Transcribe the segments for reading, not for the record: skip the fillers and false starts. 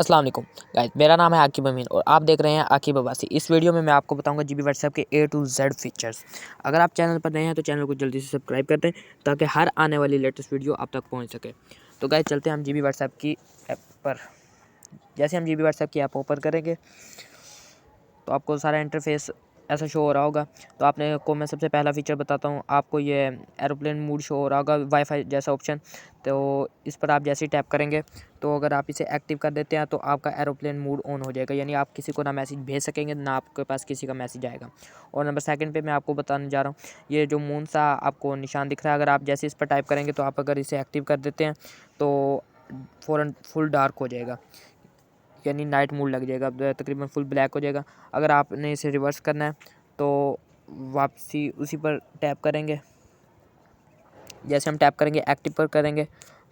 अस्सलाम वालेकुम गाइस, मेरा नाम है आकिब अमीन और आप देख रहे हैं आकिब अब्बासी। इस वीडियो में मैं आपको बताऊंगा जीबी व्हाट्सएप के A to Z फीचर्स। अगर आप चैनल पर नए हैं तो चैनल को जल्दी से सब्सक्राइब कर दें ताकि हर आने वाली लेटेस्ट वीडियो आप तक पहुंच सके। तो गाइस चलते हैं हम जीबी व्हाट्सएप की ऐप पर। जैसे हम जीबी व्हाट्सएप की ऐप ओपन करेंगे तो आपको सारा इंटरफेस ऐसा शो हो रहा होगा। तो आपने को मैं सबसे पहला फीचर बताता हूँ आपको, ये एरोप्लेन मोड शो हो रहा होगा, वाईफाई जैसा ऑप्शन। तो इस पर आप जैसे ही टैप करेंगे तो अगर आप इसे एक्टिव कर देते हैं तो आपका एरोप्लेन मोड ऑन हो जाएगा, यानी आप किसी को ना मैसेज भेज सकेंगे ना आपके पास किसी का मैसेज आएगा। और नंबर सेकंड पे मैं आपको बताने जा रहा हूँ, ये जो मून सा आपको निशान दिख रहा है, अगर आप जैसे इस पर टाइप करेंगे तो आप अगर इसे एक्टिव कर देते हैं तो फ़ौरन फुल डार्क हो जाएगा, यानी नाइट मोड लग जाएगा, तकरीबन फुल ब्लैक हो जाएगा। अगर आपने इसे रिवर्स करना है तो वापसी उसी पर टैप करेंगे। जैसे हम टैप करेंगे एक्टिव पर करेंगे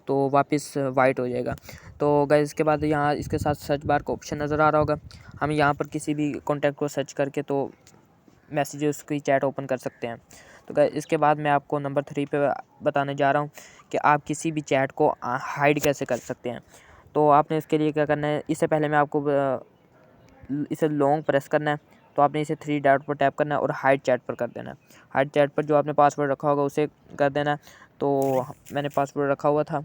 तो वापस वाइट हो जाएगा। तो गाइस इसके बाद यहाँ इसके साथ सर्च बार का ऑप्शन नज़र आ रहा होगा, हम यहाँ पर किसी भी कॉन्टैक्ट को सर्च करके तो मैसेजेस की चैट ओपन कर सकते हैं। तो गाइस इसके बाद मैं आपको नंबर 3 पे बताने जा रहा हूँ कि आप किसी भी चैट को हाइड कैसे कर सकते हैं। तो आपने इसके लिए क्या करना है, इससे पहले मैं आपको इसे लॉन्ग प्रेस करना है। तो आपने इसे 3 डॉट पर टैप करना है और हाइड चैट पर कर देना है। हाइड चैट पर जो आपने पासवर्ड रखा होगा उसे कर देना है। तो मैंने पासवर्ड रखा हुआ था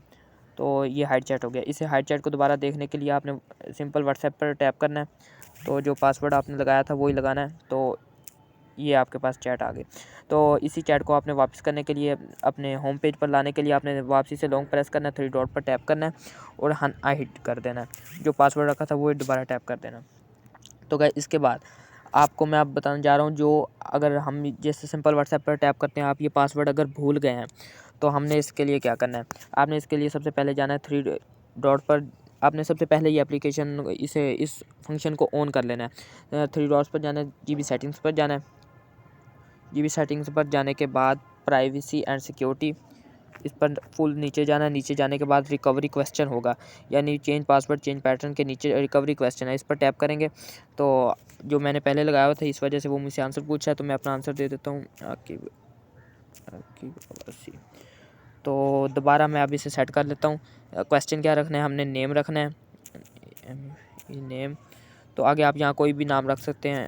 तो ये हाइड चैट हो गया। इसे हाइड चैट को दोबारा देखने के लिए आपने सिंपल व्हाट्सएप पर टैप करना है। तो जो पासवर्ड आपने लगाया था वही लगाना है। तो ये आपके पास चैट आ गई। तो इसी चैट को आपने वापस करने के लिए अपने होम पेज पर लाने के लिए आपने वापसी से लॉन्ग प्रेस करना है, 3 डॉट पर टैप करना है और हाइड कर देना है। जो पासवर्ड रखा था वो दोबारा टैप कर देना। तो गाइस इसके बाद आपको मैं अब बताने जा रहा हूँ, जो अगर हम जैसे सिंपल व्हाट्सएप पर टैप करते हैं, आप ये पासवर्ड अगर भूल गए हैं तो हमने इसके लिए क्या करना है। आपने इसके लिए सबसे पहले जाना है 3 डॉट पर। आपने सबसे पहले ये एप्लीकेशन इस फंक्शन को ऑन कर लेना है। 3 डॉट्स पर जाना है, जीबी सेटिंग्स पर जाना है। जीबी सेटिंग्स पर जाने के बाद प्राइवेसी एंड सिक्योरिटी, इस पर फुल नीचे जाना है। नीचे जाने के बाद रिकवरी क्वेश्चन होगा, यानी चेंज पासवर्ड चेंज पैटर्न के नीचे रिकवरी क्वेश्चन है, इस पर टैप करेंगे। तो जो मैंने पहले लगाया हुआ था इस वजह से वो मुझसे आंसर पूछा है, तो मैं अपना आंसर दे देता हूँ आकिब अब्बासी। तो दोबारा मैं अब इसे सेट कर लेता हूँ। क्वेश्चन क्या रखना है, हमने नेम रखना है, नेम। तो आगे आप यहाँ कोई भी नाम रख सकते हैं,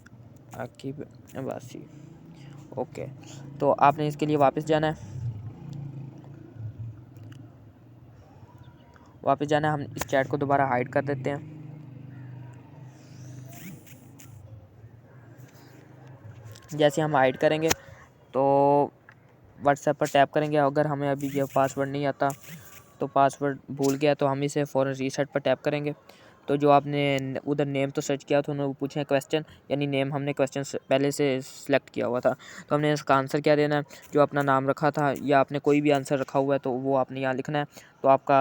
आकिब अब्बासी। ओके, तो आपने इसके लिए वापस जाना है। हम इस चैट को दोबारा हाइड कर देते हैं। जैसे हम हाइड करेंगे तो व्हाट्सएप पर टैप करेंगे। अगर हमें अभी ये पासवर्ड नहीं आता तो पासवर्ड भूल गया तो हम इसे फ़ौरन रीसेट पर टैप करेंगे। तो जो आपने उधर नेम तो सर्च किया था उन्होंने पूछे क्वेश्चन, यानी नेम हमने क्वेश्चन पहले से सिलेक्ट किया हुआ था, तो हमने इसका आंसर क्या देना है। जो अपना नाम रखा था या आपने कोई भी आंसर रखा हुआ है तो वो आपने यहाँ लिखना है, तो आपका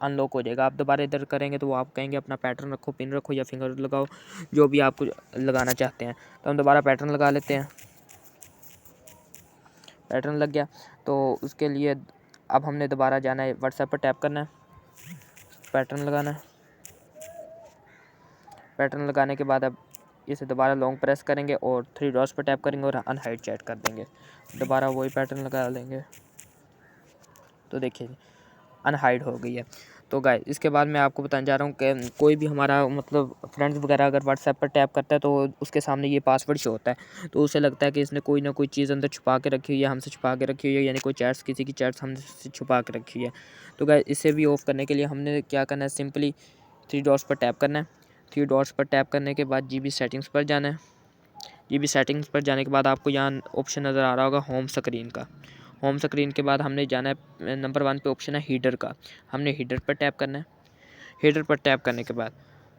अनलॉक हो जाएगा। आप दोबारा इधर करेंगे तो वो आप कहेंगे अपना पैटर्न रखो, पिन रखो या फिंगर लगाओ, जो भी आप लगाना चाहते हैं। तो हम दोबारा पैटर्न लगा लेते हैं। पैटर्न लग गया तो उसके लिए अब हमने दोबारा जाना है, व्हाट्सएप पर टैप करना है, पैटर्न लगाना है। पैटर्न लगाने के बाद अब इसे दोबारा लॉन्ग प्रेस करेंगे और 3 डॉट्स पर टैप करेंगे और अनहाइड चैट कर देंगे। दोबारा वही पैटर्न लगा लेंगे तो देखिए अनहाइड हो गई है। तो गाइस इसके बाद मैं आपको बताने जा रहा हूँ कि कोई भी हमारा मतलब फ्रेंड्स वगैरह अगर व्हाट्सएप पर टैप करता है तो उसके सामने ये पासवर्ड शो होता है, तो उसे लगता है कि इसने कोई ना कोई चीज़ अंदर छुपा के रखी हुई है, हमसे छुपा के रखी हुई है, यानी कोई चैट्स किसी की चैट्स हमसे छुपा के रखी है। तो गाइस इसे भी ऑफ करने के लिए हमने क्या करना है, सिंपली 3 डॉट्स पर टैप करना है। 3 डॉट्स पर टैप करने के बाद जीबी सेटिंग्स पर जाना है। जीबी सेटिंग्स पर जाने के बाद आपको यहाँ ऑप्शन नज़र आ रहा होगा होम स्क्रीन का। होम स्क्रीन के बाद हमने जाना है नंबर 1 पे ऑप्शन है हीडर का, हमने हीडर पर टैप करना है। हीडर पर टैप करने के बाद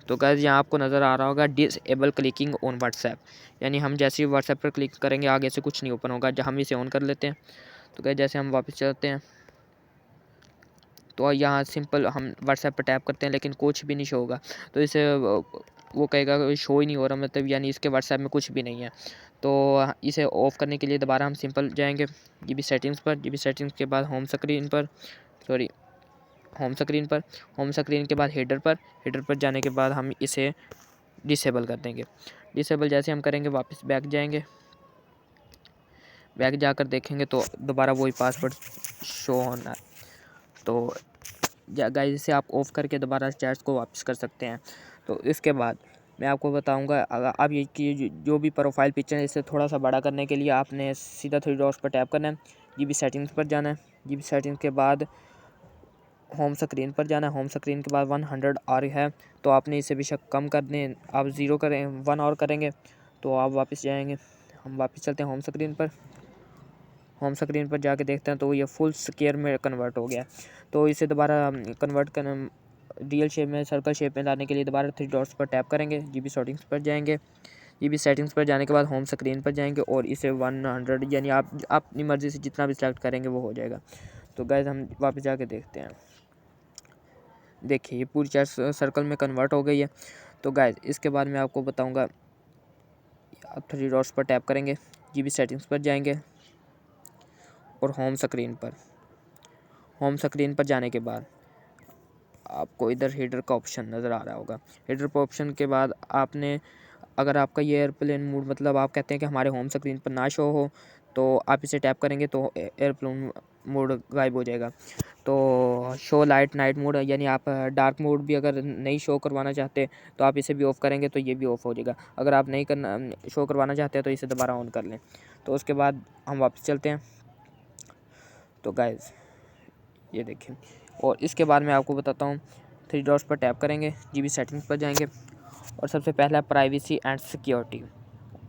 तो गाइस यहाँ आपको नज़र आ रहा होगा डिसेबल क्लिकिंग ऑन व्हाट्सएप, यानी हम जैसे ही व्हाट्सएप पर क्लिक करेंगे आगे से कुछ नहीं ओपन होगा। जब हम इसे ऑन कर लेते हैं तो गाइस जैसे हम वापस चलते हैं तो यहाँ सिंपल हम व्हाट्सएप पर टैप करते हैं लेकिन कुछ भी नहीं शो होगा, तो इसे वो कहेगा शो ही नहीं हो रहा, मतलब यानी इसके व्हाट्सएप में कुछ भी नहीं है। तो इसे ऑफ़ करने के लिए दोबारा हम सिंपल जाएंगे जीबी सेटिंग्स पर। जीबी सेटिंग्स के बाद होम स्क्रीन पर होम स्क्रीन के बाद हीडर पर जाने के बाद हम इसे डिसेबल कर देंगे। डिसेबल जैसे हम करेंगे वापस बैक जाएंगे। बैक जाकर देखेंगे तो दोबारा वही पासवर्ड शो होना है। तो गाइस इसे आप ऑफ़ करके दोबारा चैट्स को वापस कर सकते हैं। तो इसके बाद मैं आपको बताऊंगा, अगर आप ये कि जो भी प्रोफाइल पिक्चर है इसे थोड़ा सा बड़ा करने के लिए आपने सीधा 3 डॉट्स पर टैप करना है, जीबी सेटिंग्स पर जाना है। जीबी सेटिंग्स के बाद होम स्क्रीन पर जाना है। होम स्क्रीन के बाद 100 आर है तो आपने इसे बेशक कम कर दें, आप 0 करें 1 और करेंगे तो आप वापस जाएंगे। हम वापस चलते हैं होम स्क्रीन पर। होम स्क्रीन पर जाके देखते हैं तो ये फुल स्क्वायर में कन्वर्ट हो गया। तो इसे दोबारा कन्वर्ट कर रियल शेप में, सर्कल शेप में लाने के लिए दोबारा 3 डॉट्स पर टैप करेंगे, जीबी सेटिंग्स पर जाएंगे। जीबी सेटिंग्स पर जाने के बाद होम स्क्रीन पर जाएंगे और इसे 100 यानी आप अपनी मर्ज़ी से जितना भी सेलेक्ट करेंगे वो हो जाएगा। तो गाइस हम वापस जाके देखते हैं। देखिए ये पूरी चैट सर्कल में कन्वर्ट हो गई है। तो गाइस इसके बाद मैं आपको बताऊंगा, आप 3 डॉट्स पर टैप करेंगे, जीबी सेटिंग्स पर जाएंगे और होम स्क्रीन पर। होम स्क्रीन पर जाने के बाद आपको इधर हेडर का ऑप्शन नज़र आ रहा होगा। हेडर पर ऑप्शन के बाद आपने, अगर आपका ये एयरप्लेन मोड मतलब आप कहते हैं कि हमारे होम स्क्रीन पर ना शो हो, तो आप इसे टैप करेंगे तो एयरप्लेन मोड गायब हो जाएगा। तो शो लाइट नाइट मोड यानी आप डार्क मोड भी अगर नहीं शो करवाना चाहते तो आप इसे भी ऑफ़ करेंगे तो ये भी ऑफ़ हो जाएगा। अगर आप नहीं करना शो करवाना चाहते हैं तो इसे दोबारा ऑन कर लें। तो उसके बाद हम वापस चलते हैं। तो गाइस ये देखें, और इसके बाद मैं आपको बताता हूँ, 3 डॉट्स पर टैप करेंगे, जीबी सेटिंग्स पर जाएंगे और सबसे पहला प्राइवेसी एंड सिक्योरिटी,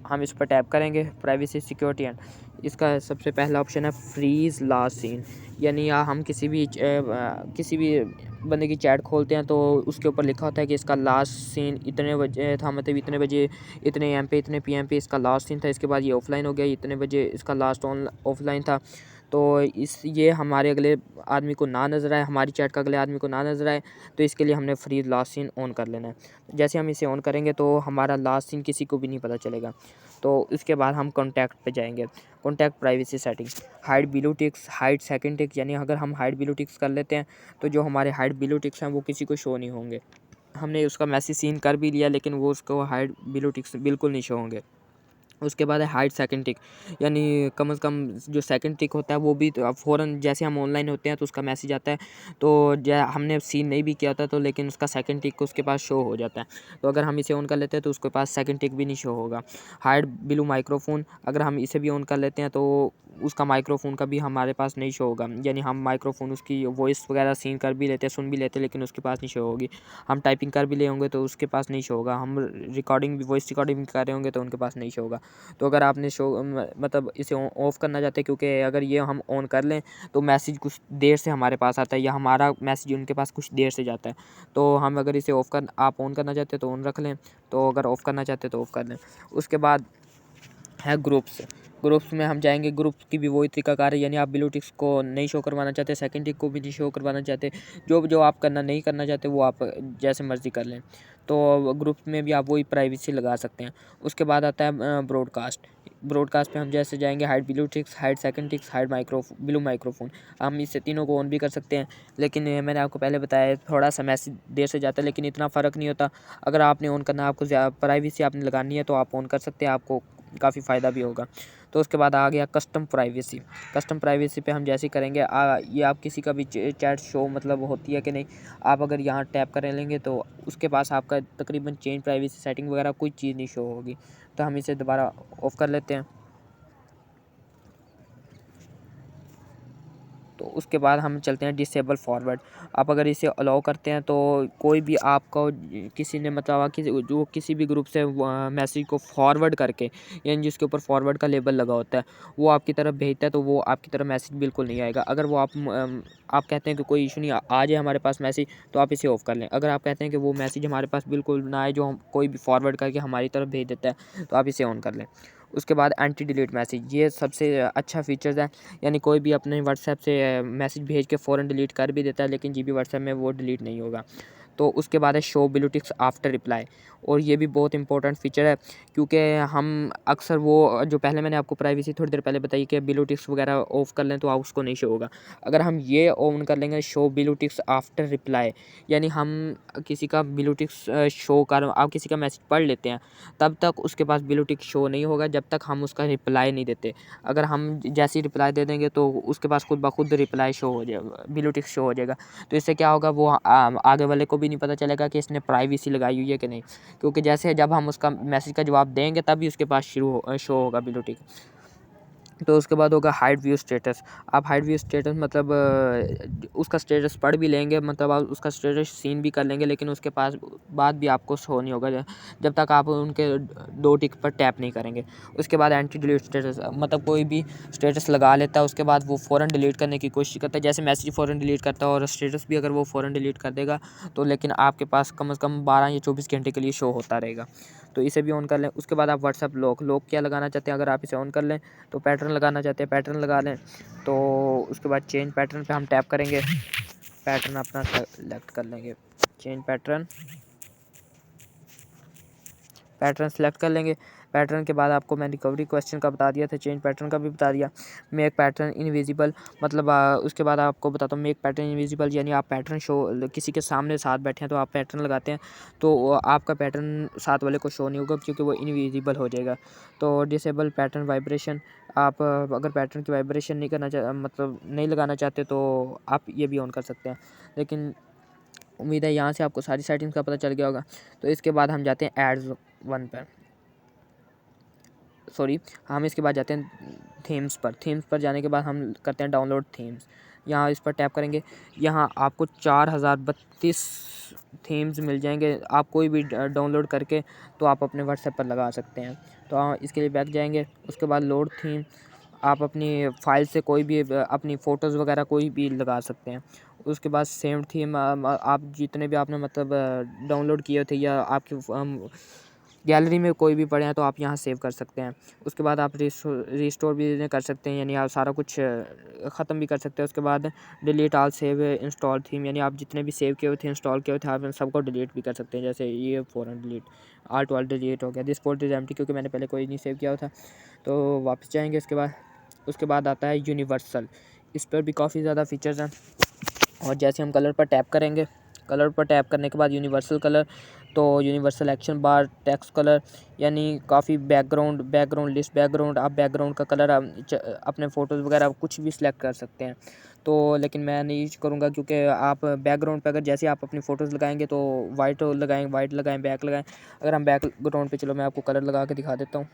हम इस पर टैप करेंगे। प्राइवेसी सिक्योरिटी एंड इसका सबसे पहला ऑप्शन है फ्रीज़ लास्ट सीन, यानी हम किसी भी बंदे की चैट खोलते हैं तो उसके ऊपर लिखा होता है कि इसका लास्ट सीन इतने बजे था, मतलब इतने बजे इतने एम पे इतने पीएम पे इसका लास्ट सीन था, इसके बाद ये ऑफलाइन हो गया, इतने बजे इसका लास्ट ऑफलाइन था। तो ये हमारे अगले आदमी को ना नज़र आए, हमारी चैट का अगले आदमी को ना नज़र आए, तो इसके लिए हमने फ्री लास्ट सीन ऑन कर लेना है। जैसे हम इसे ऑन करेंगे तो हमारा लास्ट सीन किसी को भी नहीं पता चलेगा। तो इसके बाद हम कॉन्टैक्ट पे जाएंगे। Contact privacy settings, hide blue ticks, hide second tick, यानी अगर हम हाइड ब्लू टिक्स कर लेते हैं तो जो हमारे हाइड ब्लू टिक्स हैं वो किसी को शो नहीं होंगे। हमने उसका मैसेज सीन कर भी लिया लेकिन वो उसको हाइड ब्लू टिक्स बिल्कुल नहीं शो होंगे। उसके बाद है हाइड सेकंड टिक, यानी कम से कम जो सेकंड टिक होता है वो भी तो फ़ौरन जैसे हम ऑनलाइन होते हैं तो उसका मैसेज आता है, तो हमने सीन नहीं भी किया था तो लेकिन उसका सेकंड टिक उसके पास शो हो जाता है। तो अगर हम इसे ऑन कर लेते हैं तो उसके पास सेकंड टिक भी नहीं शो होगा। हाइड ब्लू माइक्रोफोन, अगर हम इसे भी ऑन कर लेते हैं तो उसका माइक्रोफोन का भी हमारे पास नहीं शो होगा, यानी हम माइक्रोफोन उसकी वॉइस वगैरह सीन कर भी लेते हैं, सुन भी लेते हैं, लेकिन उसके पास नहीं शो होगी। हम टाइपिंग कर भी ले होंगे तो उसके पास नहीं शो होगा। हम रिकॉर्डिंग भी वॉइस रिकॉर्डिंग भी कर रहे होंगे तो उनके पास नहीं शो होगा। तो अगर आपने मतलब इसे ऑफ़ करना चाहते हैं, क्योंकि अगर ये हम ऑन कर लें तो मैसेज कुछ देर से हमारे पास आता है या हमारा मैसेज उनके पास कुछ देर से जाता है। तो हम अगर इसे आप ऑन करना चाहते हैं तो ऑन रख लें, तो अगर ऑफ़ करना चाहते हैं तो ऑफ़ कर लें। उसके बाद है ग्रुप्स। ग्रुप्स में हम जाएंगे, ग्रुप्स की भी वही तरीकाकार है, यानी आप ब्लू टिक्स को नहीं शो करवाना चाहते, सेकंड टिक को भी नहीं शो करवाना चाहते, जो आप करना नहीं करना चाहते वो आप जैसे मर्ज़ी कर लें। तो ग्रुप में भी आप वही प्राइवेसी लगा सकते हैं। उसके बाद आता है ब्रॉडकास्ट। ब्रॉडकास्ट पे हम जैसे जाएंगे, hide blue ticks, hide second ticks, hide blue microphone, हम इससे तीनों को ऑन भी कर सकते हैं। लेकिन मैंने आपको पहले बताया थोड़ा सा मैसेज देर से जाता है, लेकिन इतना फ़र्क नहीं होता। अगर आपने ऑन करना है, आपको प्राइवेसी आपने लगानी है तो आप ऑन कर सकते हैं, आपको काफ़ी फ़ायदा भी होगा। तो उसके बाद आ गया कस्टम प्राइवेसी। कस्टम प्राइवेसी पे हम जैसे ही करेंगे, ये आप किसी का भी चैट शो मतलब होती है कि नहीं, आप अगर यहाँ टैप कर लेंगे तो उसके पास आपका तकरीबन चेंज प्राइवेसी सेटिंग वगैरह कोई चीज़ नहीं शो होगी। तो हम इसे दोबारा ऑफ़ कर लेते हैं। तो उसके बाद हम चलते हैं डिसेबल फॉरवर्ड। आप अगर इसे अलाउ करते हैं तो कोई भी आपको किसी ने मतलब जो किसी भी ग्रुप से मैसेज को फॉरवर्ड करके, यानी जिसके ऊपर फॉरवर्ड का लेबल लगा होता है, वो आपकी तरफ भेजता है तो वो आपकी तरफ मैसेज बिल्कुल नहीं आएगा। अगर वो आप कहते हैं कि कोई इशू नहीं, आ जाए हमारे पास मैसेज, तो आप इसे ऑफ़ कर लें। अगर आप कहते हैं कि वो मैसेज हमारे पास बिल्कुल ना आए, जो हम कोई भी फॉरवर्ड करके हमारी तरफ भेज देता है, तो आप इसे ऑन कर लें। उसके बाद एंटी डिलीट मैसेज, ये सबसे अच्छा फ़ीचर्स है, यानी कोई भी अपने व्हाट्सएप से मैसेज भेज के फ़ौरन डिलीट कर भी देता है, लेकिन जीबी व्हाट्सएप में वो डिलीट नहीं होगा। तो उसके बाद है show blue ticks after reply, और ये भी बहुत इंपॉर्टेंट फीचर है क्योंकि हम अक्सर वो जो पहले मैंने आपको प्राइवेसी थोड़ी देर पहले बताई कि ब्लू टिक्स वगैरह ऑफ कर लें तो उसको नहीं शो होगा। अगर हम ये ऑन कर लेंगे show blue ticks after reply, यानी हम किसी का ब्लू टिक्स शो कर आप किसी का मैसेज पढ़ लेते हैं तब तक उसके पास ब्लू टिक शो नहीं होगा जब तक हम उसका रिप्लाई नहीं देते। अगर हम जैसे ही रिप्लाई दे देंगे तो उसके पास खुद ब खुद रिप्लाई शो हो जाएगा, ब्लू टिक शो हो जाएगा। तो इससे क्या होगा, वो आगे वाले को भी नहीं पता चलेगा कि इसने प्राइवेसी लगाई हुई है कि नहीं, क्योंकि जैसे जब हम उसका मैसेज का जवाब देंगे तभी उसके पास शो होगा ब्लू टिक। तो उसके बाद होगा हाइड व्यू स्टेटस। आप हाइड व्यू स्टेटस मतलब उसका स्टेटस पढ़ भी लेंगे, मतलब आप उसका स्टेटस सीन भी कर लेंगे, लेकिन उसके पास बाद भी आपको शो नहीं होगा जब तक आप उनके 2 टिक पर टैप नहीं करेंगे। उसके बाद एंटी डिलीट स्टेटस, मतलब कोई भी स्टेटस लगा लेता है उसके बाद वो फ़ौरन डिलीट करने की कोशिश करता है, जैसे मैसेज फ़ौरन डिलीट करता है और स्टेटस भी अगर वो फ़ौरन डिलीट कर देगा तो लेकिन आपके पास कम से कम 12 या 24 घंटे के लिए शो होता रहेगा। तो इसे भी ऑन कर लें। उसके बाद आप व्हाट्सएप लॉक क्या लगाना चाहते हैं, अगर आप इसे ऑन कर लें तो पैटर्न लगाना चाहते हैं पैटर्न लगा लें। तो उसके बाद चेंज पैटर्न पे हम टैप करेंगे, पैटर्न अपना सेलेक्ट कर लेंगे, चेंज पैटर्न सेलेक्ट कर लेंगे। पैटर्न के बाद आपको मैं रिकवरी क्वेश्चन का बता दिया था, चेंज पैटर्न का भी बता दिया। मेक पैटर्न इनविजिबल, मतलब उसके बाद आपको बताता हूँ मेक पैटर्न इनविजिबल, यानी आप पैटर्न शो किसी के सामने साथ बैठे हैं तो आप पैटर्न लगाते हैं तो आपका पैटर्न साथ वाले को शो नहीं होगा क्योंकि वो इनविजिबल हो जाएगा। तो डिसेबल पैटर्न वाइब्रेशन, आप अगर पैटर्न की वाइब्रेशन नहीं करना मतलब नहीं लगाना चाहते तो आप ये भी ऑन कर सकते हैं। लेकिन उम्मीद है यहाँ से आपको सारी सेटिंग्स का पता चल गया होगा। तो इसके बाद हम जाते हैं एड्स वन पर, सॉरी हम इसके बाद जाते हैं थीम्स पर। थीम्स पर जाने के बाद हम करते हैं डाउनलोड थीम्स, यहाँ इस पर टैप करेंगे। यहाँ आपको 4032 थीम्स मिल जाएंगे, आप कोई भी डाउनलोड करके तो आप अपने व्हाट्सएप पर लगा सकते हैं। तो इसके लिए बैक जाएंगे। उसके बाद लोड थीम, आप अपनी फ़ाइल से कोई भी अपनी फ़ोटोज़ वगैरह कोई भी लगा सकते हैं। उसके बाद सेम थीम आप जितने भी आपने मतलब डाउनलोड किए थे या आपकी गैलरी में कोई भी पड़े हैं तो आप यहाँ सेव कर सकते हैं। उसके बाद आप रिस्टोर भी कर सकते हैं, यानी आप सारा कुछ ख़त्म भी कर सकते हैं। उसके बाद delete all save install theme, यानी आप जितने भी सेव किए हुए थे इंस्टॉल किए हुए थे आप इन सबको डिलीट भी कर सकते हैं, जैसे ये फ़ौरन डिलीट आल्ट वाल्ट डिलीट हो गया। दिस फोल्डर इज एम्प्टी, क्योंकि मैंने पहले कोई नहीं सेव किया हुआ था। तो वापस जाएंगे। उसके बाद आता है यूनिवर्सल, इस पर भी काफ़ी ज़्यादा फीचर्स हैं। और जैसे हम कलर पर टैप करेंगे, कलर पर टैप करने के बाद यूनिवर्सल कलर, तो यूनिवर्सल एक्शन बार टेक्स्ट कलर, यानी काफ़ी बैकग्राउंड लिस्ट बैकग्राउंड, आप बैकग्राउंड का कलर अपने फ़ोटोज़ वगैरह कुछ भी सिलेक्ट कर सकते हैं। तो लेकिन मैं नहीं करूँगा क्योंकि आप बैकग्राउंड पे अगर जैसे आप अपनी फ़ोटोज़ लगाएंगे तो वाइट लगाएं बैक लगाएं। अगर हम बैकग्राउंड पे, चलो मैं आपको कलर लगा के दिखा देता हूँ।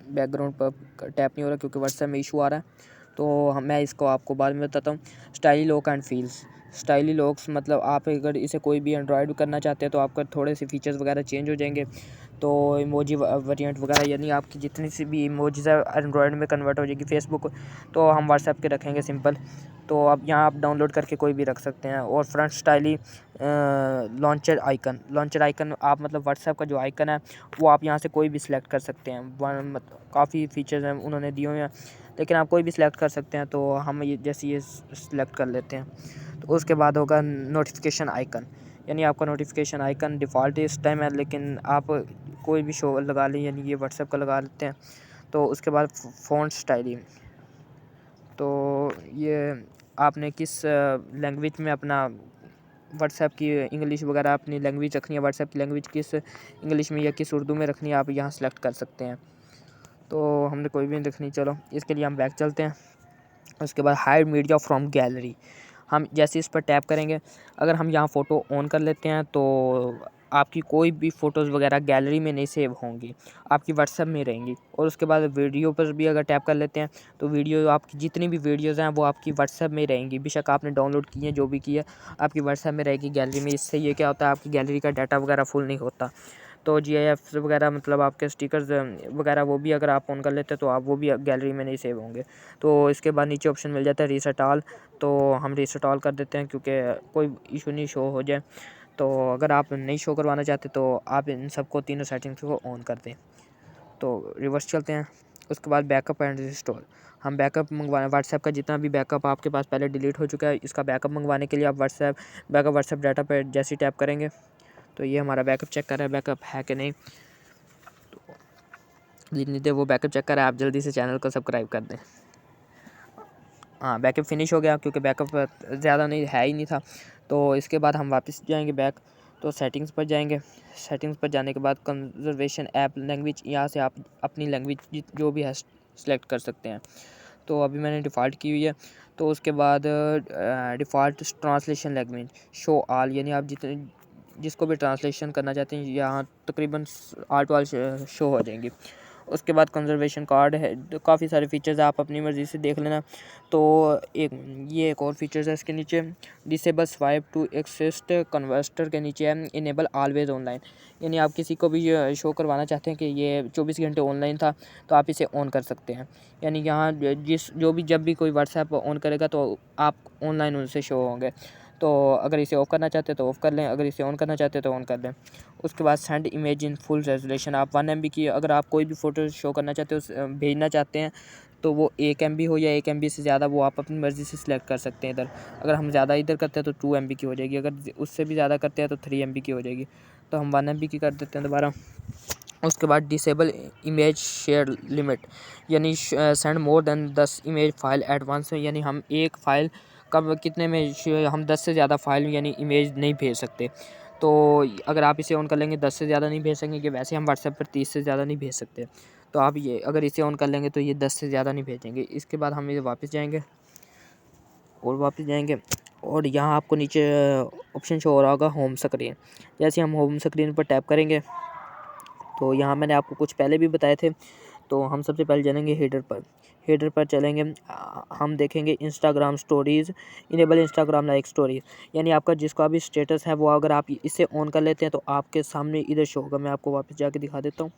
बैकग्राउंड पर टैप नहीं हो रहा क्योंकि व्हाट्सएप में इशू आ रहा है, तो मैं इसको आपको बाद में बताता हूँ। Styli lock and feels, styli locks मतलब आप अगर इसे कोई भी एंड्रॉयड करना चाहते हैं तो आपका थोड़े से फीचर्स वगैरह चेंज हो जाएंगे। तो इमोजी वेरिएंट वगैरह, यानी आपकी जितनी सी भी इमोजीज है एंड्रॉयड में कन्वर्ट हो जाएगी। फेसबुक तो हम व्हाट्सएप के रखेंगे सिंपल, तो अब यहाँ आप डाउनलोड करके कोई भी रख सकते हैं। और फ्रंट स्टाइली लॉन्चर आइकन आप मतलब व्हाट्सएप का जो आइकन है वो आप यहाँ से कोई भी सिलेक्ट कर सकते हैं। काफ़ी फीचर्स हैं उन्होंने दिए हुए हैं, लेकिन आप कोई भी सिलेक्ट कर सकते हैं। तो हम ये सिलेक्ट कर लेते हैं। तो उसके बाद होगा नोटिफिकेशन आइकन, यानी आपका नोटिफिकेशन आइकन डिफ़ॉल्ट इस टाइम है, लेकिन आप कोई भी शो लगा लें, यानी ये व्हाट्सएप का लगा लेते हैं। तो उसके बाद फ़ॉन्ट स्टाइलिंग, तो ये आपने किस लैंग्वेज में अपना व्हाट्सएप की इंग्लिश वगैरह अपनी लैंग्वेज रखनी है, व्हाट्सएप की लैंग्वेज किस इंग्लिश में या किस उर्दू में रखनी है, आप यहाँ सेलेक्ट कर सकते हैं। तो हमने कोई भी नहीं रखनी, चलो इसके लिए हम बैक चलते हैं। उसके बाद हाइड मीडिया फ्रॉम गैलरी, हम जैसे इस पर टैप करेंगे, अगर हम यहाँ फ़ोटो ऑन कर लेते हैं तो आपकी कोई भी फ़ोटोज़ वगैरह गैलरी में नहीं सेव होंगी, आपकी व्हाट्सएप में रहेंगी। और उसके बाद वीडियो पर भी अगर टैप कर लेते हैं तो वीडियो आपकी जितनी भी वीडियोज़ हैं वो आपकी व्हाट्सएप में रहेंगी, बेशक आपने डाउनलोड की है जो भी की है आपकी व्हाट्सएप में रहेगी गैलरी में। इससे ये क्या होता है, आपकी गैलरी का डाटा वगैरह फुल नहीं होता। तो GIF वगैरह मतलब आपके स्टिकर्स वगैरह वो भी अगर आप ऑन कर लेते हैं तो आप वो भी गैलरी में नहीं सेव होंगे। तो इसके बाद नीचे ऑप्शन मिल जाता है रीसेट ऑल, तो हम रीसेट ऑल कर देते हैं क्योंकि कोई इशू नहीं शो हो जाए। तो अगर आप नहीं शो करवाना चाहते तो आप इन सबको तीनों सेटिंग्स को ऑन कर दें। तो रिवर्स चलते हैं। उसके बाद बैकअप एंड रिस्टोर, हम बैकअप मंगवाना, व्हाट्सएप का जितना भी बैकअप आपके पास पहले डिलीट हो चुका है, इसका बैकअप मंगवाने के लिए आप व्हाट्सएप डाटा पर जैसे ही टैप करेंगे तो ये हमारा बैकअप चेक कर रहा है बैकअप है कि नहीं। जितनी देर वो बैकअप चेक कर रहा है आप जल्दी से चैनल को सब्सक्राइब कर दें। हाँ, बैकअप फिनिश हो गया क्योंकि बैकअप ज़्यादा नहीं है ही नहीं था। तो इसके बाद हम वापस जाएंगे बैक, तो सेटिंग्स पर जाएंगे। सेटिंग्स पर जाने के बाद कंजर्वेशन ऐप लैंग्वेज, यहाँ से आप अपनी लैंग्वेज जो भी है सेलेक्ट कर सकते हैं। तो अभी मैंने डिफ़ॉल्ट की हुई है। तो उसके बाद default translation language show all, यानी आप जिसको भी ट्रांसलेशन करना चाहते हैं यहाँ तकरीबन आल टू आल शो हो जाएंगी। उसके बाद कंजर्वेशन कार्ड है, काफ़ी सारे फीचर्स आप अपनी मर्ज़ी से देख लेना। तो एक और फीचर्स है इसके नीचे, disable swipe to exist converter के नीचे है इनेबल ऑलवेज ऑनलाइन, यानी आप किसी को भी शो करवाना चाहते हैं कि ये 24 घंटे ऑनलाइन था तो आप इसे ऑन कर सकते हैं। यानी यहाँ जब भी कोई व्हाट्सएप ऑन करेगा तो आप ऑनलाइन उनसे शो होंगे। तो अगर इसे ऑफ करना चाहते हैं तो ऑफ़ कर लें, अगर इसे ऑन करना चाहते हैं तो ऑन कर लें। उसके बाद send image in full resolution, आप 1 MB की अगर आप कोई भी फ़ोटो शो करना चाहते हो भेजना चाहते हैं तो वो 1 MB हो या 1 MB से ज़्यादा वो आप अपनी मर्ज़ी से सिलेक्ट कर सकते हैं इधर। अगर हम ज़्यादा इधर करते हैं तो 2 MB की हो जाएगी, अगर उससे भी ज़्यादा करते हैं तो 3 MB की हो जाएगी। तो हम 1 MB की कर देते हैं दोबारा। उसके बाद डिसेबल इमेज शेयर लिमिट, यानी send more than 10 image file at once, यानी हम एक फ़ाइल कब कितने में हम 10 से ज़्यादा फ़ाइल यानी इमेज नहीं भेज सकते। तो अगर आप इसे ऑन कर लेंगे 10 से ज़्यादा नहीं भेज सकेंगे, कि वैसे हम व्हाट्सएप पर 30 से ज़्यादा नहीं भेज सकते। तो आप ये अगर इसे ऑन कर लेंगे तो ये 10 से ज़्यादा नहीं भेजेंगे। इसके बाद हम ये वापस जाएंगे और यहाँ आपको नीचे ऑप्शन शो हो रहा होगा होम स्क्रीन। जैसे हम होम स्क्रीन पर टैप करेंगे तो यहाँ मैंने आपको कुछ पहले भी बताए थे। तो हम सबसे पहले चलेंगे हेडर पर चलेंगे। हम देखेंगे Instagram stories, enable Instagram like stories, यानी आपका जिसका भी स्टेटस है वो अगर आप इसे ऑन कर लेते हैं तो आपके सामने इधर शो होगा। मैं आपको वापस जाके दिखा देता हूँ।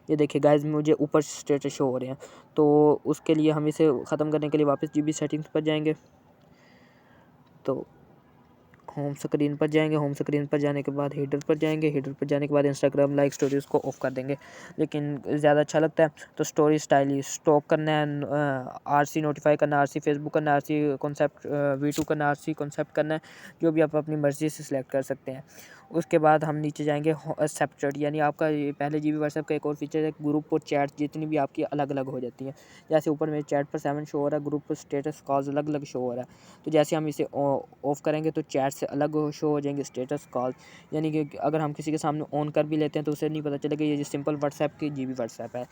ये देखिए गाइस, मुझे ऊपर स्टेटस शो हो रहे हैं। तो उसके लिए हम इसे ख़त्म करने के लिए वापस GB सेटिंग्स पर जाएंगे। तो होम स्क्रीन पर जाएंगे, होम स्क्रीन पर जाने के बाद हेडर पर जाएंगे, हेडर पर जाने के बाद इंस्टाग्राम लाइक स्टोरीज़ को ऑफ कर देंगे। लेकिन ज़्यादा अच्छा लगता है तो स्टोरी स्टाइल स्टॉक करना है, RC नोटिफाई करना है, RC फेसबुक करना है, RC कॉन्सेप्ट V2 करना है, RC कॉन्सेप्ट करना है, जो भी आप अपनी मर्ज़ी से सिलेक्ट कर सकते हैं। उसके बाद हम नीचे जाएंगे सेपरेट, यानी आपका ये पहले GB व्हाट्सएप का एक और फीचर है, ग्रुप और चैट जितनी भी आपकी अलग अलग हो जाती हैं। जैसे ऊपर मेरे चैट पर 7 शो हो रहा है, ग्रुप पर स्टेटस कॉल्स अलग अलग शो हो रहा है। तो जैसे हम इसे ऑफ़ करेंगे तो चैट से अलग शो हो जाएंगे स्टेटस कॉल, यानी कि अगर हम किसी के सामने ऑन कर भी लेते हैं तो उसे नहीं पता चलेगा ये सिंपल व्हाट्सएप की GB व्हाट्सएप है।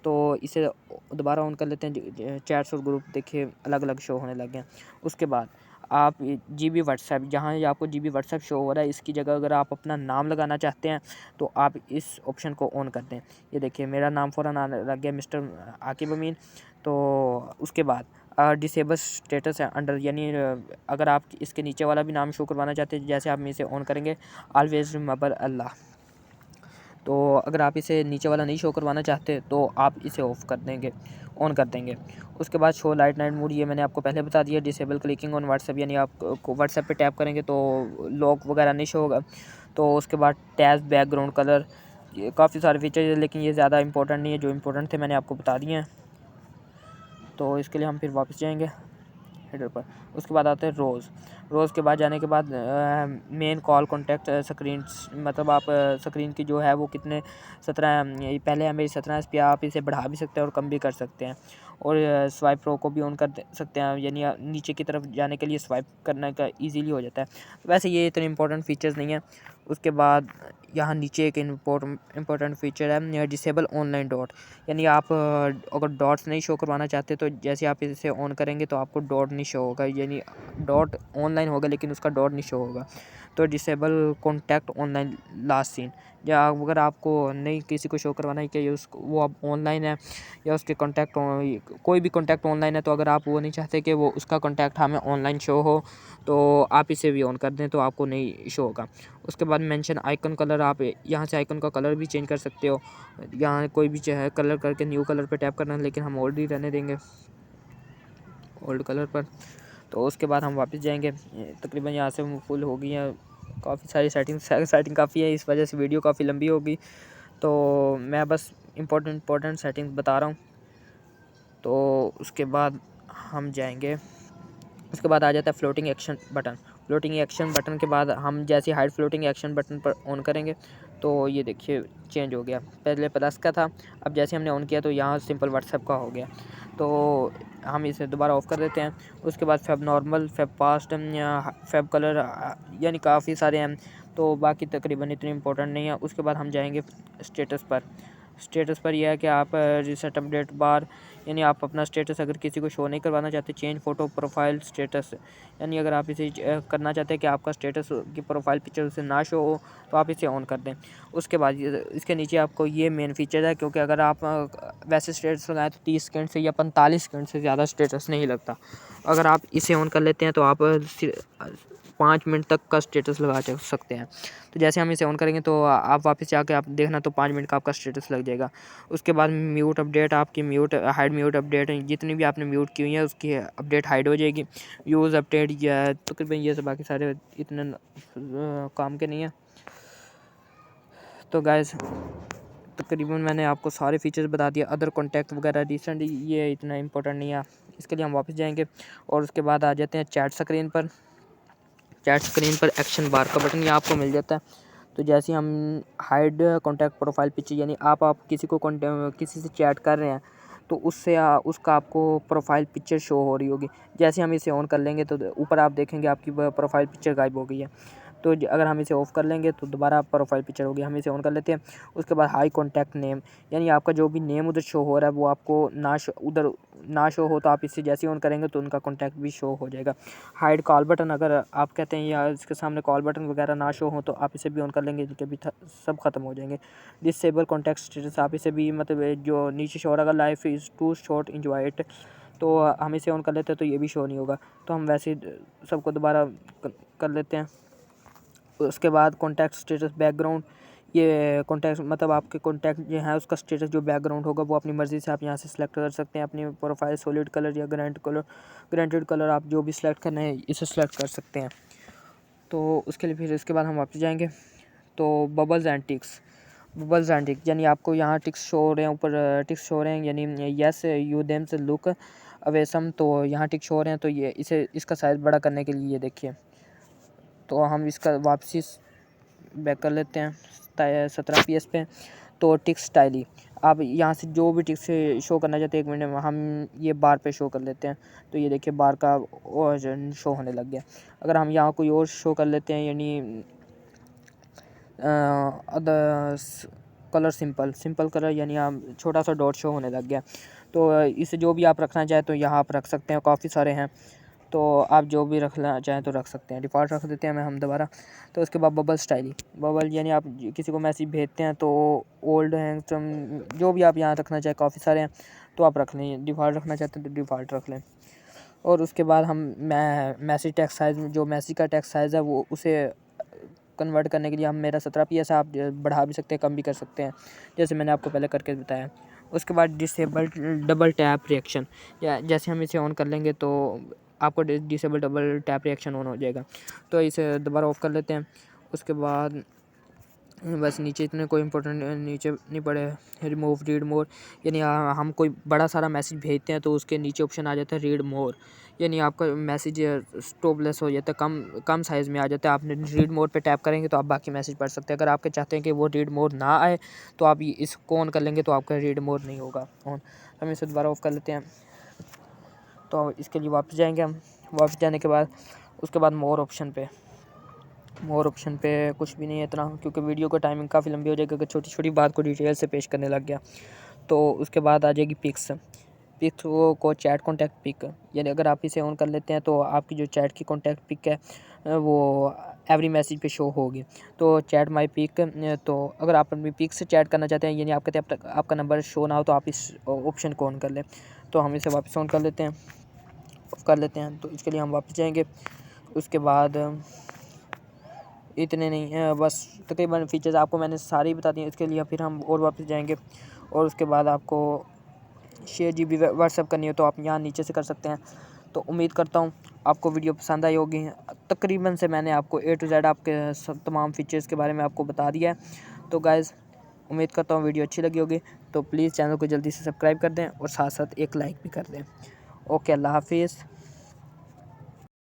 तो इसे दोबारा ऑन कर लेते हैं, चैट्स और ग्रुप देखिए अलग अलग शो होने लगे हैं। उसके बाद आप GB व्हाट्सएप, जहाँ आपको GB व्हाट्सएप शो हो रहा है इसकी जगह अगर आप अपना नाम लगाना चाहते हैं तो आप इस ऑप्शन को ऑन कर दें। ये देखिए मेरा नाम फ़ौरन आने लग गया, मिस्टर आकिब अमीन। तो उसके बाद डिसेबल स्टेटस है अंडर, यानी अगर आप इसके नीचे वाला भी नाम शो करवाना चाहते हैं, जैसे आप इसे ऑन करेंगे ऑलवेज रिमेंबर अल्लाह, तो अगर आप इसे नीचे वाला नहीं शो करवाना चाहते तो आप इसे ऑफ़ कर देंगे, ऑन कर देंगे। उसके बाद शो लाइट नाइट मोड, ये मैंने आपको पहले बता दिया। डिसेबल क्लिकिंग ऑन व्हाट्सएप, यानी आप व्हाट्सएप पे टैप करेंगे तो लॉक वगैरह नहीं शो होगा। तो उसके बाद टैब बैकग्राउंड कलर, ये काफ़ी सारे फीचर है लेकिन ये ज़्यादा इंपॉर्टेंट नहीं है, जो इंपॉर्टेंट थे मैंने आपको बता दिए हैं। तो इसके लिए हम फिर वापस जाएंगे हेडर पर। उसके बाद आते हैं रोज़ के बाद जाने के बाद मेन कॉल कॉन्टैक्ट स्क्रीन, मतलब आप स्क्रीन की जो है वो कितने 17 पहले है मेरी 17 SP, आप इसे बढ़ा भी सकते हैं और कम भी कर सकते हैं। और स्वाइप प्रो को भी ऑन कर सकते हैं, यानी नीचे की तरफ जाने के लिए स्वाइप करने का ईजीली हो जाता है। वैसे ये इतने इंपॉर्टेंट फीचर्स नहीं है। उसके बाद यहाँ नीचे एक इम्पोर्टेंट फ़ीचर है डिसेबल ऑनलाइन डॉट, यानी आप अगर डॉट्स नहीं शो करवाना चाहते तो जैसे आप इसे ऑन करेंगे तो आपको डॉट नहीं शो होगा, यानी डॉट ऑनलाइन होगा लेकिन उसका डॉट नहीं शो होगा। तो disable contact online last seen, या अगर आपको नहीं किसी को शो करवाना है कि वो अब ऑनलाइन है या उसके कॉन्टैक्ट कोई भी कॉन्टैक्ट ऑनलाइन है, तो अगर आप वो नहीं चाहते कि वो उसका कॉन्टैक्ट हमें ऑनलाइन शो हो तो आप इसे भी ऑन कर दें तो आपको नहीं शो होगा। उसके बाद मेंशन आइकन कलर, आप यहाँ से आइकन का कलर भी चेंज कर सकते हो, यहाँ कोई भी चाहे कलर करके न्यू कलर पे टैप करना है, लेकिन हम ओल्ड ही रहने देंगे, ओल्ड कलर पर। तो उसके बाद हम वापस जाएंगे, तकरीबन यहाँ से फुल हो गई है, काफ़ी सारी सेटिंग काफ़ी है, इस वजह से वीडियो काफ़ी लंबी होगी। तो मैं बस इम्पोर्टेंट सेटिंग्स बता रहा हूँ। तो उसके बाद हम जाएंगे, उसके बाद आ जाता है floating action button. Floating action button के बाद हम जैसे हाइड फ्लोटिंग एक्शन बटन पर ऑन करेंगे तो ये देखिए चेंज हो गया। पहले प्लस का था, अब जैसे हमने ऑन किया तो यहाँ सिंपल व्हाट्सएप का हो गया। तो हम इसे दोबारा ऑफ कर देते हैं। उसके बाद Feb normal, Feb past, Feb colour, यानी काफ़ी सारे हैं, तो बाकी तकरीबन इतने इंपॉर्टेंट नहीं है। उसके बाद हम जाएंगे स्टेटस पर। स्टेटस पर यह है कि आप रिसेट अपडेट बार, यानी आप अपना स्टेटस अगर किसी को शो नहीं करवाना चाहते, चेंज फ़ोटो प्रोफाइल स्टेटस, यानी अगर आप इसे करना चाहते हैं कि आपका स्टेटस की प्रोफाइल पिक्चर उसे ना शो हो तो आप इसे ऑन कर दें। उसके बाद इसके नीचे आपको ये मेन फीचर है, क्योंकि अगर आप वैसे स्टेटस लगाएं तो 30 सेकंड से या 45 सेकंड से ज़्यादा स्टेटस नहीं लगता। अगर आप इसे ऑन कर लेते हैं तो आप 5 मिनट तक का स्टेटस लगा सकते हैं। तो जैसे हम इसे ऑन करेंगे तो आप वापस जाके आप देखना तो 5 मिनट का आपका स्टेटस लग जाएगा। उसके बाद म्यूट अपडेट, आपकी म्यूट हाइड म्यूट अपडेट जितनी भी आपने म्यूट की हुई है उसकी अपडेट हाइड हो जाएगी। यूज़ अपडेट या तकरीबन ये सब, बाकी सारे इतने काम के नहीं है। तो गाइस तकरीबन मैंने आपको सारे फीचर्स बता दिए। अदर कॉन्टैक्ट वगैरह रिसेंट ये इतना इंपॉर्टेंट नहीं है, इसके लिए हम वापस जाएंगे और उसके बाद आ जाते हैं चैट स्क्रीन पर। चैट स्क्रीन पर एक्शन बार का बटन यहाँ आपको मिल जाता है। तो जैसे हम हाइड कॉन्टैक्ट प्रोफाइल पिक्चर, यानी आप किसी को किसी से चैट कर रहे हैं तो उससे उसका आपको प्रोफाइल पिक्चर शो हो रही होगी। जैसे हम इसे ऑन कर लेंगे तो ऊपर आप देखेंगे आपकी प्रोफाइल पिक्चर गायब हो गई है। तो अगर हम इसे ऑफ़ कर लेंगे तो दोबारा प्रोफाइल पिक्चर होगी। हम इसे ऑन कर लेते हैं। उसके बाद हाई कॉन्टैक्ट नेम, यानी आपका जो भी नेम उधर शो हो रहा है वो आपको उधर ना शो हो, तो आप इसे जैसे ही ऑन करेंगे तो उनका कॉन्टैक्ट भी शो हो जाएगा। हाइड कॉल बटन, अगर आप कहते हैं या इसके सामने कॉल बटन वगैरह ना शो हो तो आप इसे भी ऑन कर लेंगे, जिनके भी सब ख़त्म हो जाएंगे। डिसेबल कॉन्टैक्ट स्टेटस, आप इसे भी मतलब जो नीचे शो रहा, life is too short enjoy it, तो हम इसे ऑन कर लेते हैं तो ये भी शो नहीं होगा। तो हम वैसे सबको दोबारा कर लेते हैं। उसके बाद कॉन्टैक्ट स्टेटस बैकग्राउंड, ये कॉन्टैक्ट मतलब आपके कॉन्टैक्ट जो है उसका स्टेटस जो बैकग्राउंड होगा वो अपनी मर्ज़ी से आप यहाँ से सिलेक्ट कर सकते हैं। अपनी प्रोफाइल सॉलिड कलर या ग्रांटेड कलर आप जो भी सिलेक्ट करना है इसे सिलेक्ट कर सकते हैं। तो उसके लिए फिर इसके बाद हम वापस जाएंगे तो बबल्स एंड टिक्स, यानी आपको यहाँ टिक्स शो हो रहे हैं, ऊपर टिक्स शो हो रहे हैं, यानी यस यू देम से लुक अवेसम, तो यहाँ टिक्स शो हो रहे हैं। तो ये इसका साइज़ बड़ा करने के लिए ये देखिए, तो हम इसका वापसी बैक कर लेते हैं 17 PS पे। तो टिक्स स्टाइली, आप यहाँ से जो भी टिक्स शो करना चाहते हैं 1 मिनट में हम ये बार पे शो कर लेते हैं। तो ये देखिए बार का और शो होने लग गया। अगर हम यहाँ कोई और शो कर लेते हैं, यानी अदर कलर सिंपल कलर, यानी हम छोटा सा डॉट शो होने लग गया। तो इसे जो भी आप रखना चाहें तो यहाँ आप रख सकते हैं, काफ़ी सारे हैं, तो आप जो भी रखना चाहें तो रख सकते हैं। डिफ़ॉल्ट रख देते हैं हम दोबारा। तो उसके बाद बबल स्टाइली, बबल यानी आप किसी को मैसेज भेजते हैं तो ओल्ड हैंडसम जो भी आप यहाँ रखना चाहें, काफ़ी सारे हैं, तो आप रख लें। डिफ़ॉल्ट रखना चाहते हैं तो डिफ़ॉल्ट रख लें। और उसके बाद हम मैसेज टेक्स्ट साइज़, जो मैसेज का टेक्स्ट साइज़ है वो उसे कन्वर्ट करने के लिए हम मेरा 17 PS आप बढ़ा भी सकते हैं, कम भी कर सकते हैं, जैसे मैंने आपको पहले करके बताया। उसके बाद डिसेबल डबल टैप रिएक्शन, या जैसे हम इसे ऑन कर लेंगे तो आपको disable double tap reaction on हो जाएगा। तो इसे दोबारा ऑफ कर लेते हैं। उसके बाद बस नीचे इतने कोई इंपॉर्टेंट नीचे नहीं पड़े। रिमूव रीड मोर, यानी हम कोई बड़ा सारा मैसेज भेजते हैं तो उसके नीचे ऑप्शन आ जाता है रीड मोर, यानी आपका मैसेज स्टॉपलेस हो जाता है, कम साइज़ में आ जाता है। आपने रीड मोर पे टैप करेंगे तो आप बाकी मैसेज पढ़ सकते हैं। अगर आपके चाहते हैं कि वो रीड मोर ना आए तो आप इसको ऑन कर लेंगे तो आपका रीड मोर नहीं होगा ऑन। हम इसे दोबारा ऑफ कर लेते हैं। तो इसके लिए वापस जाएंगे हम। वापस जाने के बाद उसके बाद मोर ऑप्शन पे कुछ भी नहीं है इतना, क्योंकि वीडियो का टाइमिंग काफ़ी लंबी हो जाएगी अगर छोटी छोटी बात को डिटेल से पेश करने लग गया। तो उसके बाद आ जाएगी पिक्स को चैट कॉन्टैक्ट पिक, यानी अगर आप इसे ऑन कर लेते हैं तो आपकी जो चैट की कॉन्टैक्ट पिक है वो एवरी मैसेज पे शो होगी। तो चैट माय पिक, तो अगर आप अपनी पिक से चैट करना चाहते हैं, यानी आप कहते हैं अब तक आपका नंबर शो ना हो, तो आप इस ऑप्शन को ऑन कर लें। तो हम इसे वापस ऑन कर लेते हैं, ऑफ कर लेते हैं। तो इसके लिए हम वापस जाएंगे। उसके बाद इतने नहीं है, बस तकरीबन फीचर्स आपको मैंने सारे ही बता दिए। इसके लिए फिर हम और वापस जाएंगे और उसके बाद आपको शेयर GB व्हाट्सएप करनी हो तो आप यहाँ नीचे से कर सकते हैं। तो उम्मीद करता हूँ आपको वीडियो पसंद आई होगी। तकरीबन से मैंने आपको A to Z आपके सब तमाम फीचर्स के बारे में आपको बता दिया है। तो गाइज़ उम्मीद करता हूँ वीडियो अच्छी लगी होगी, तो प्लीज़ चैनल को जल्दी से सब्सक्राइब कर दें और साथ साथ एक लाइक भी कर दें। ओके, अल्लाह हाफिज़।